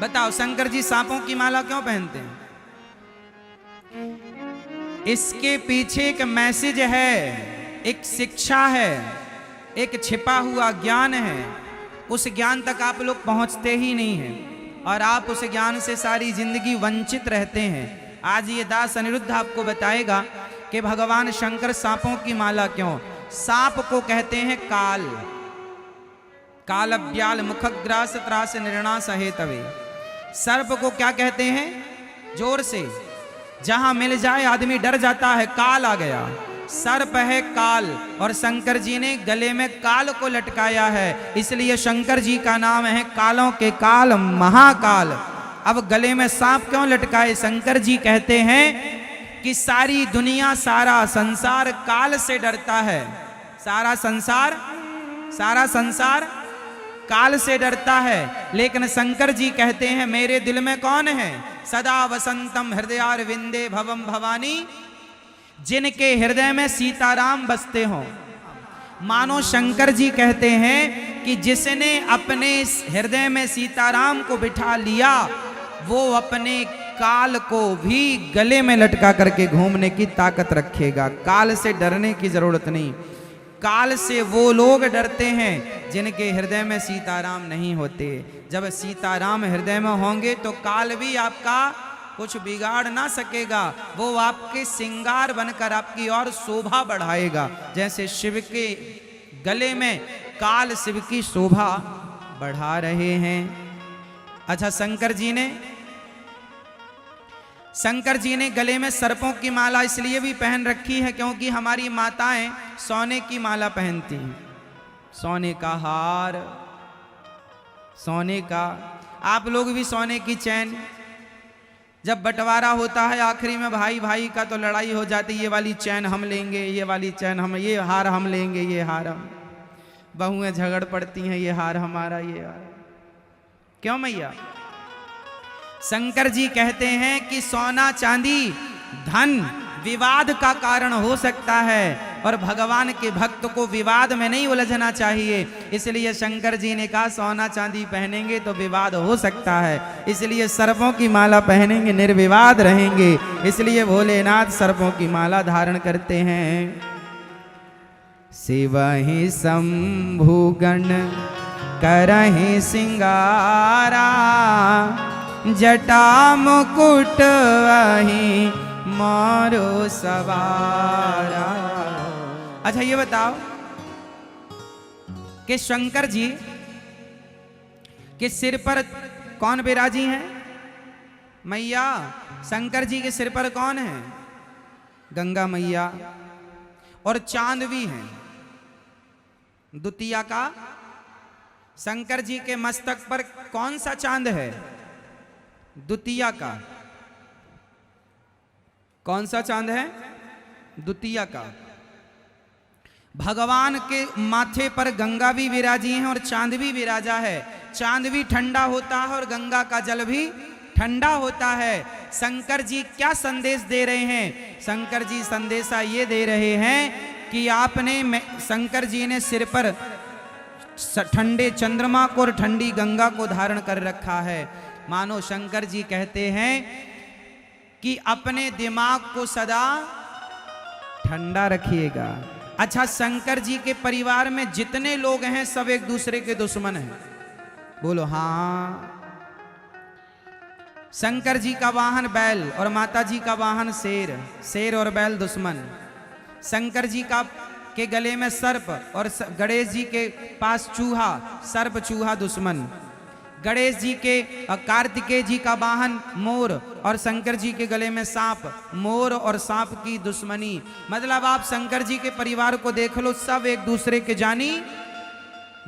बताओ शंकर जी सांपों की माला क्यों पहनते हैं? इसके पीछे एक मैसेज है, एक शिक्षा है, एक छिपा हुआ ज्ञान है। उस ज्ञान तक आप लोग पहुंचते ही नहीं हैं और आप उस ज्ञान से सारी जिंदगी वंचित रहते हैं। आज ये दास अनिरुद्ध आपको बताएगा कि भगवान शंकर सांपों की माला क्यों। सांप को कहते हैं काल, कालव्याल मुखग्रास त्रास निर्णास हेतवे। सर्प को क्या कहते हैं? जोर से, जहां मिल जाए आदमी डर जाता है, काल आ गया। सर्प है काल, और शंकर जी ने गले में काल को लटकाया है, इसलिए शंकर जी का नाम है कालों के काल, महाकाल। अब गले में सांप क्यों लटकाए? शंकर जी कहते हैं कि सारी दुनिया, सारा संसार काल से डरता है। सारा संसार काल से डरता है, लेकिन शंकर जी कहते हैं मेरे दिल में कौन है? सदा वसंतम हृदयारविंदे भवम भवानी। जिनके हृदय में सीताराम बसते हों। मानो शंकर जी कहते हैं कि जिसने अपने हृदय में सीताराम को बिठा लिया, वो अपने काल को भी गले में लटका करके घूमने की ताकत रखेगा। काल से डरने की जरूरत नहीं। काल से वो लोग डरते हैं जिनके हृदय में सीताराम नहीं होते। जब सीताराम हृदय में होंगे तो काल भी आपका कुछ बिगाड़ ना सकेगा। वो आपके सिंगार बनकर आपकी और शोभा बढ़ाएगा। जैसे शिव के गले में काल शिव की शोभा बढ़ा रहे हैं। अच्छा, शंकर जी ने गले में सर्पों की माला इसलिए भी पहन रखी है क्योंकि हमारी माताएं सोने की माला पहनती हैं। सोने का हार, सोने का, आप लोग भी सोने की चैन। जब बंटवारा होता है आखिरी में भाई भाई का, तो लड़ाई हो जाती, ये वाली चैन हम लेंगे, ये वाली चैन हम, ये हार हम लेंगे, ये हार हम। बहुएं झगड़ पड़ती हैं, ये हार हमारा, ये हार। क्यों मैया? शंकर जी कहते हैं कि सोना चांदी धन विवाद का कारण हो सकता है, और भगवान के भक्त को विवाद में नहीं उलझना चाहिए। इसलिए शंकर जी ने कहा सोना चांदी पहनेंगे तो विवाद हो सकता है, इसलिए सर्पों की माला पहनेंगे, निर्विवाद रहेंगे। इसलिए भोलेनाथ सर्पों की माला धारण करते हैं। शिवहि शंभुगण करहि सिंगारा, जटा मुकुट वही मारो सवारा। अच्छा, ये बताओ कि शंकर जी के सिर पर कौन विराजी हैं? मैया, शंकर जी के सिर पर कौन है? गंगा मैया। और चांद भी हैं, द्वितीया का। शंकर जी के मस्तक पर कौन सा चांद है? द्वितीया का। कौन सा चांद है? द्वितीया का। भगवान के माथे पर गंगा भी विराजी है और चांद भी विराजा है। चांद भी ठंडा होता है और गंगा का जल भी ठंडा होता है। शंकर जी क्या संदेश दे रहे हैं? शंकर जी संदेशा ये दे रहे हैं कि आपने, शंकर जी ने सिर पर ठंडे चंद्रमा को और ठंडी गंगा को धारण कर रखा है। मानो शंकर जी कहते हैं कि अपने दिमाग को सदा ठंडा रखिएगा। अच्छा, शंकर जी के परिवार में जितने लोग हैं सब एक दूसरे के दुश्मन हैं? बोलो हाँ। शंकर जी का वाहन बैल और माता जी का वाहन शेर, शेर और बैल दुश्मन। शंकर जी के गले में सर्प और गणेश जी के पास चूहा, सर्प चूहा दुश्मन। गणेश जी के, कार्तिकेय जी का वाहन मोर और शंकर जी के गले में सांप, मोर और सांप की दुश्मनी। मतलब आप शंकर जी के परिवार को देख लो, सब एक दूसरे के जानी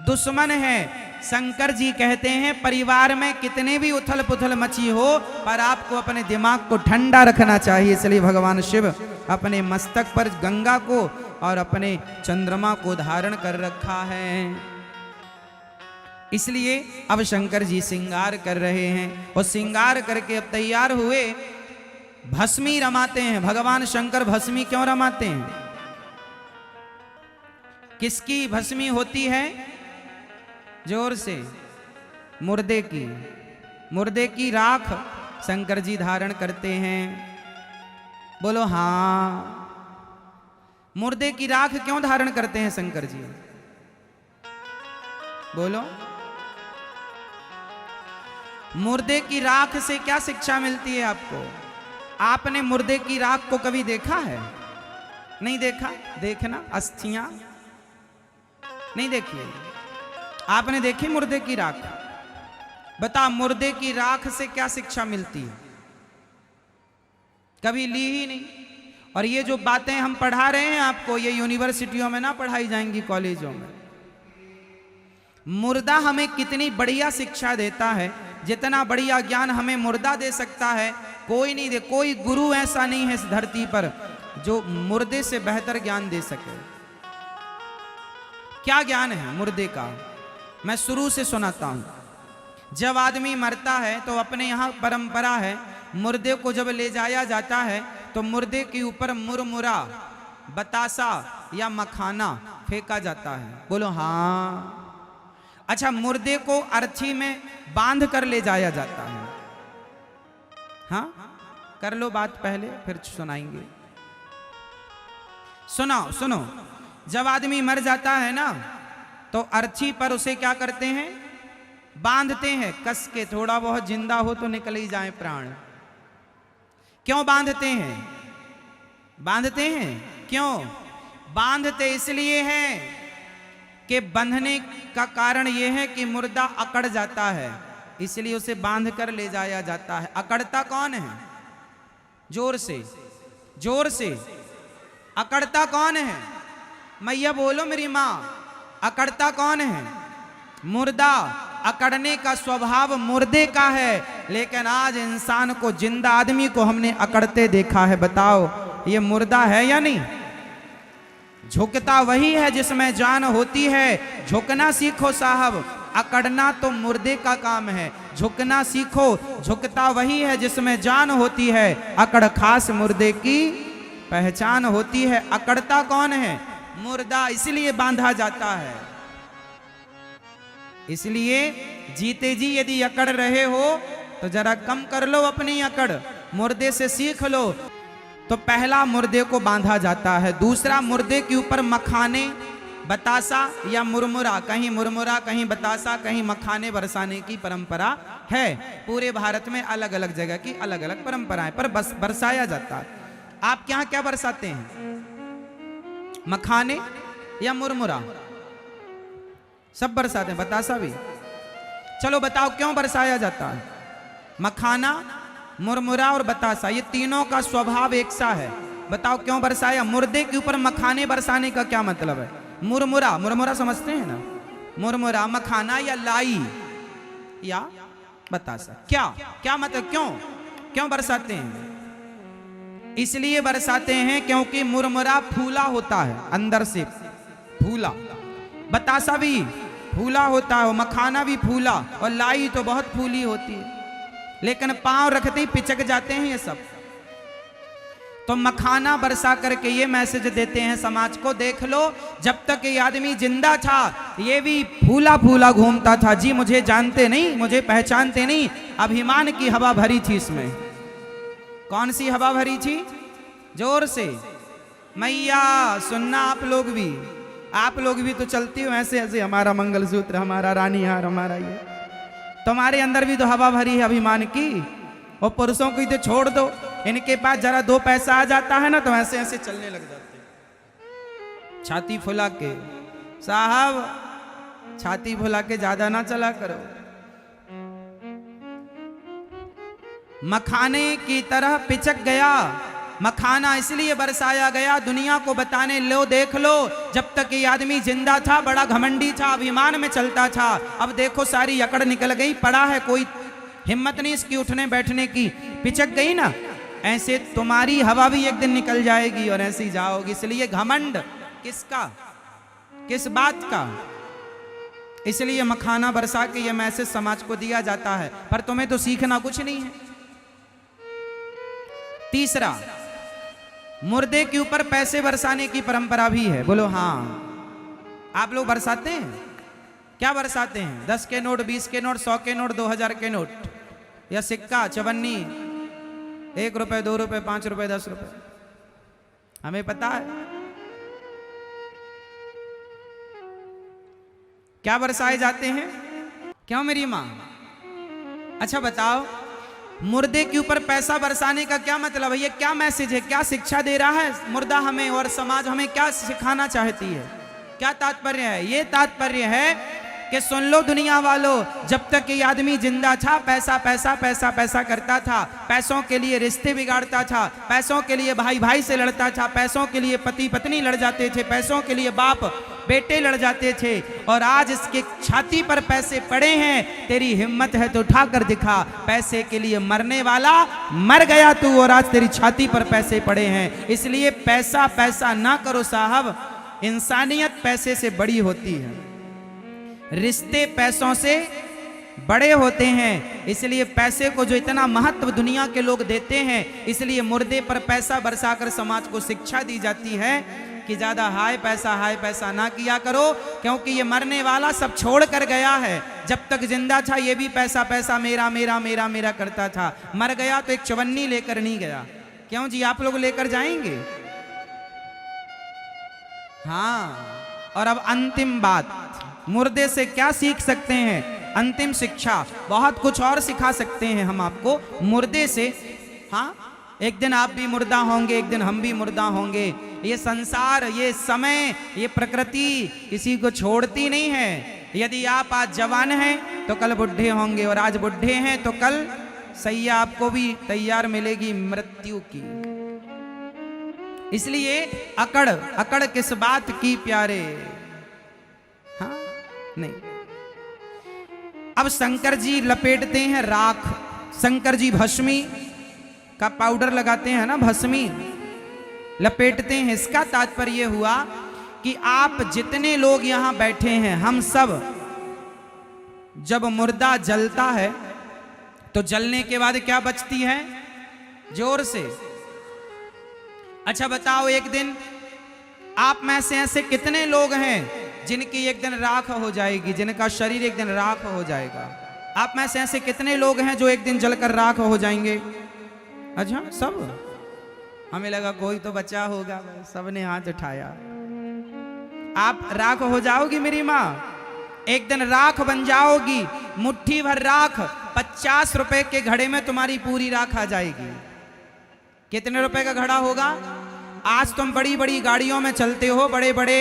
दुश्मन है। शंकर जी कहते हैं परिवार में कितने भी उथल पुथल मची हो, पर आपको अपने दिमाग को ठंडा रखना चाहिए। इसलिए भगवान शिव अपने मस्तक पर गंगा को और अपने चंद्रमा को धारण कर रखा है। इसलिए अब शंकर जी श्रृंगार कर रहे हैं और श्रृंगार करके अब तैयार हुए, भस्मी रमाते हैं। भगवान शंकर भस्मी क्यों रमाते हैं? किसकी भस्मी होती है? जोर से। मुर्दे की। मुर्दे की राख शंकर जी धारण करते हैं। बोलो हाँ। मुर्दे की राख क्यों धारण करते हैं शंकर जी? बोलो। मुर्दे की राख से क्या शिक्षा मिलती है आपको? आपने मुर्दे की राख को कभी देखा है? नहीं देखा? देखना, अस्थियां नहीं देखी? आपने देखी मुर्दे की राख? बता, मुर्दे की राख से क्या शिक्षा मिलती है? कभी ली ही नहीं। और ये जो बातें हम पढ़ा रहे हैं आपको, ये यूनिवर्सिटियों में ना पढ़ाई जाएंगी, कॉलेजों में। मुर्दा हमें कितनी बढ़िया शिक्षा देता है, जितना बढ़िया ज्ञान हमें मुर्दा दे सकता है कोई नहीं दे। कोई गुरु ऐसा नहीं है इस धरती पर जो मुर्दे से बेहतर ज्ञान दे सके। क्या ज्ञान है मुर्दे का? मैं शुरू से सुनाता हूं। जब आदमी मरता है तो अपने यहां परंपरा है, मुर्दे को जब ले जाया जाता है तो मुर्दे के ऊपर मुरमुरा, बतासा या मखाना फेंका जाता है। बोलो हाँ। अच्छा, मुर्दे को अर्थी में बांध कर ले जाया जाता है। हाँ, कर लो बात पहले, फिर सुनाएंगे। सुनो सुनो। जब आदमी मर जाता है ना, तो अर्थी पर उसे क्या करते हैं? बांधते हैं कस के। थोड़ा बहुत जिंदा हो तो निकल ही जाए प्राण। क्यों बांधते हैं? बांधते हैं क्यों? बांधते इसलिए हैं कि बंधने का कारण यह है कि मुर्दा अकड़ जाता है, इसलिए उसे बांध कर ले जाया जाता है। अकड़ता कौन है? जोर से, जोर से। अकड़ता कौन है? मैया बोलो मेरी माँ। अकड़ता कौन है? मुर्दा। अकड़ने का स्वभाव मुर्दे का है, लेकिन आज इंसान को, जिंदा आदमी को हमने अकड़ते देखा है। बताओ ये मुर्दा है या नहीं? झुकता वही है जिसमें जान होती है। झुकना सीखो साहब, अकड़ना तो मुर्दे का काम है। झुकना सीखो। झुकता वही है जिसमें जान होती है। अकड़ खास मुर्दे की पहचान होती है। अकड़ता कौन है? मुर्दा। इसलिए बांधा जाता है। इसलिए जीते जी यदि अकड़ रहे हो तो जरा कम कर लो अपनी अकड़, मुर्दे से सीख लो। तो पहला मुर्दे को बांधा जाता है। दूसरा, मुर्दे के ऊपर मखाने, बतासा या मुरमुरा, कहीं मुरमुरा कहीं बतासा कहीं मखाने बरसाने की परंपरा है। पूरे भारत में अलग अलग जगह की अलग अलग परंपराएं, पर बस बरसाया जाता है। आपके यहां क्या बरसाते हैं? मखाने या मुरमुरा? सब बरसाते हैं, बतासा भी। चलो बताओ क्यों बरसाया जाता है? मखाना, मुरमुरा और बतासा, ये तीनों का स्वभाव एक सा है। बताओ क्यों बरसाया? मुर्दे के ऊपर मखाने बरसाने का क्या मतलब है? मुरमुरा, मुरमुरा समझते हैं ना? मुरमुरा, मखाना या लाई या बतासा, क्या क्या मतलब? क्यों क्यों बरसाते हैं? इसलिए बरसाते हैं क्योंकि मुरमुरा फूला होता है, अंदर से फूला। बतासा भी फूला होता है, मखाना भी फूला, और लाई तो बहुत फूली होती है, लेकिन पांव रखते ही पिचक जाते हैं ये सब। तो मखाना बरसा करके ये मैसेज देते हैं समाज को, देख लो जब तक ये आदमी जिंदा था ये भी फूला फूला घूमता था। जी मुझे जानते नहीं, मुझे पहचानते नहीं। अभिमान की हवा भरी थी इसमें। कौन सी हवा भरी थी? जोर से मैया सुनना। आप लोग भी तो चलती हो ऐसे ऐसे, हमारा मंगलसूत्र, हमारा रानी हार, हमारा ये। तुम्हारे अंदर भी तो हवा भरी है अभिमान की। और पुरुषों को तो छोड़ दो, इनके पास जरा दो पैसा आ जाता है ना तो ऐसे ऐसे चलने लग जाते, छाती फुला के। साहब छाती फुला के ज्यादा ना चला करो। मखाने की तरह पिचक गया। मखाना इसलिए बरसाया गया दुनिया को बताने, लो देख लो जब तक ये आदमी जिंदा था बड़ा घमंडी था, अभिमान में चलता था। अब देखो सारी अकड़ निकल गई, पड़ा है, कोई हिम्मत नहीं इसकी उठने बैठने की, पिचक गई ना। ऐसे तुम्हारी हवा भी एक दिन निकल जाएगी और ऐसे ही जाओगी। इसलिए घमंड किसका, किस बात का? इसलिए मखाना बरसा के ये मैसेज समाज को दिया जाता है, पर तुम्हें तो सीखना कुछ नहीं है। तीसरा, मुर्दे के ऊपर पैसे बरसाने की परंपरा भी है। बोलो हाँ। आप लोग बरसाते हैं? क्या बरसाते हैं? 10 के नोट, 20 के नोट, 100 के नोट, 2000 के नोट। या सिक्का चवन्नी, 1 रुपए 2 रुपए 5 रुपए 10 रुपए, हमें पता है क्या बरसाए जाते हैं। क्यों मेरी मां? अच्छा बताओ, मुर्दे के ऊपर पैसा बरसाने का क्या मतलब है? ये क्या मैसेज है, क्या शिक्षा दे रहा है मुर्दा हमें, और समाज हमें क्या सिखाना चाहती है? क्या तात्पर्य है? ये तात्पर्य है कि सुन लो दुनिया वालों, जब तक ये आदमी जिंदा था पैसा पैसा पैसा पैसा करता था, पैसों के लिए रिश्ते बिगाड़ता था, पैसों के लिए भाई भाई से लड़ता था, पैसों के लिए पति पत्नी लड़ जाते थे, पैसों के लिए बाप बेटे लड़ जाते थे। और आज इसके छाती पर पैसे पड़े हैं, तेरी हिम्मत है तो उठाकर दिखा। पैसे के लिए मरने वाला मर गया तू, और आज तेरी छाती पर पैसे पड़े हैं। इसलिए पैसा पैसा ना करो साहब, इंसानियत पैसे से बड़ी होती है, रिश्ते पैसों से बड़े होते हैं। इसलिए पैसे को जो इतना महत्व दुनिया के लोग देते हैं, इसलिए मुर्दे पर पैसा बरसाकर समाज को शिक्षा दी जाती है कि ज्यादा हाय पैसा ना किया करो, क्योंकि ये मरने वाला सब छोड़ कर गया है। जब तक जिंदा था ये भी पैसा पैसा मेरा मेरा मेरा मेरा करता था, मर गया तो एक चवन्नी लेकर नहीं गया। क्यों जी, आप लोग लेकर जाएंगे? हाँ। और अब अंतिम बात, मुर्दे से क्या सीख सकते हैं? अंतिम शिक्षा, बहुत कुछ और सिखा सकते हैं हम आपको मुर्दे से। हाँ, एक दिन आप भी मुर्दा होंगे, एक दिन हम भी मुर्दा होंगे। ये संसार, ये समय, ये प्रकृति किसी को छोड़ती नहीं है। यदि आप आज जवान हैं तो कल बुढ़े होंगे, और आज बुढ़े हैं तो कल सैया आपको भी तैयार मिलेगी मृत्यु की। इसलिए अकड़ अकड़ किस बात की प्यारे। हाँ नहीं। अब शंकर जी लपेटते हैं राख, शंकर जी भस्मी का पाउडर लगाते हैं ना, भस्मी लपेटते हैं। इसका तात्पर्य हुआ कि आप जितने लोग यहां बैठे हैं, हम सब जब मुर्दा जलता है तो जलने के बाद क्या बचती है? जोर से। अच्छा बताओ, एक दिन आप में से ऐसे कितने लोग हैं जिनकी एक दिन राख हो जाएगी, जिनका शरीर एक दिन राख हो जाएगा? आप में से ऐसे कितने लोग हैं जो एक दिन जलकर राख हो जाएंगे? अच्छा, सब? हमें लगा कोई तो बचा होगा, सबने हाथ उठाया। आप राख हो जाओगी मेरी माँ, एक दिन राख बन जाओगी। मुट्ठी भर राख, 50 रुपए के घड़े में तुम्हारी पूरी राख आ जाएगी। कितने रुपए का घड़ा होगा? आज तुम बड़ी बड़ी गाड़ियों में चलते हो, बड़े बड़े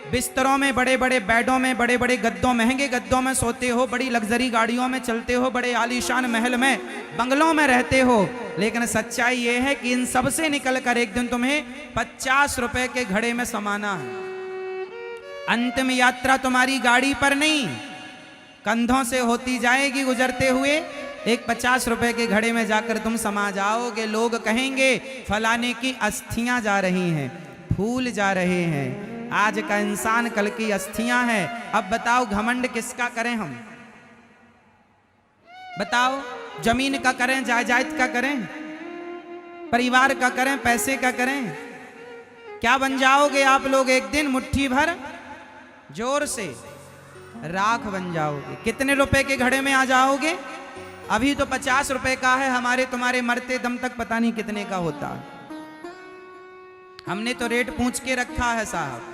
बिस्तरों में, बड़े बड़े बेडों में, बड़े बड़े गद्दों, महंगे गद्दों में सोते हो, बड़ी लग्जरी गाड़ियों में चलते हो, बड़े आलीशान महल में, बंगलों में रहते हो। लेकिन सच्चाई ये है कि इन सब से निकलकर एक दिन तुम्हें 50 रुपए के घड़े में समाना है। अंतिम यात्रा तुम्हारी गाड़ी पर नहीं, कंधों से होती जाएगी गुजरते हुए। एक 50 रुपए के घड़े में जाकर तुम समा जाओगे। लोग कहेंगे फलाने की अस्थियां जा रही हैं, फूल जा रहे हैं। आज का इंसान कल की अस्थियां हैं। अब बताओ घमंड किसका करें हम? बताओ, जमीन का करें, जायदाद का करें, परिवार का करें, पैसे का करें? क्या बन जाओगे आप लोग? एक दिन मुट्ठी भर जोर से राख बन जाओगे। कितने रुपए के घड़े में आ जाओगे? अभी तो 50 रुपए का है, हमारे तुम्हारे मरते दम तक पता नहीं कितने का होता है। हमने तो रेट पूछ के रखा है साहब।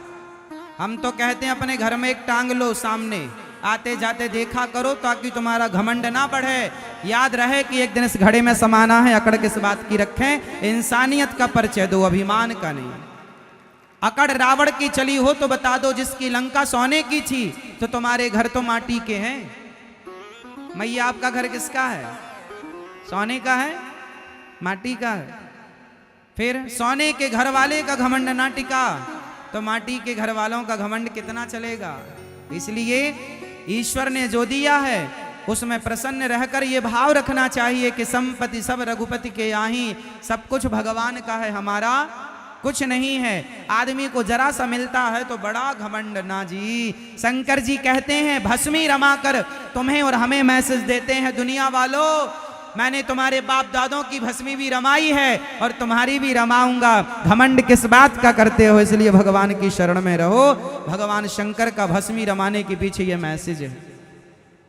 हम तो कहते हैं अपने घर में एक टांग लो सामने, आते जाते देखा करो ताकि तुम्हारा घमंड ना बढ़े। याद रहे कि एक दिन इस घड़े में समाना है। अकड़ किस बात की रखें? इंसानियत का परिचय दो, अभिमान का नहीं। अकड़ रावण की चली हो तो बता दो, जिसकी लंका सोने की थी तो तुम्हारे घर तो माटी के हैं। मैया आपका घर किसका है? सोने का है, माटी का है। फिर सोने के घर वाले का घमंड ना टिका तो माटी के घर वालों का घमंड कितना चलेगा? इसलिए ईश्वर ने जो दिया है उसमें प्रसन्न रहकर ये भाव रखना चाहिए कि संपत्ति सब रघुपति के याही, सब कुछ भगवान का है, हमारा कुछ नहीं है। आदमी को जरा सा मिलता है तो बड़ा घमंड ना जी। शंकर जी कहते हैं भस्मी रमा कर तुम्हें और हमें मैसेज देते हैं, दुनिया वालों मैंने तुम्हारे बाप दादों की भस्मी भी रमाई है और तुम्हारी भी रमाऊंगा। घमंड किस बात का करते हो? इसलिए भगवान की शरण में रहो। भगवान शंकर का भस्मी रमाने के पीछे ये मैसेज है।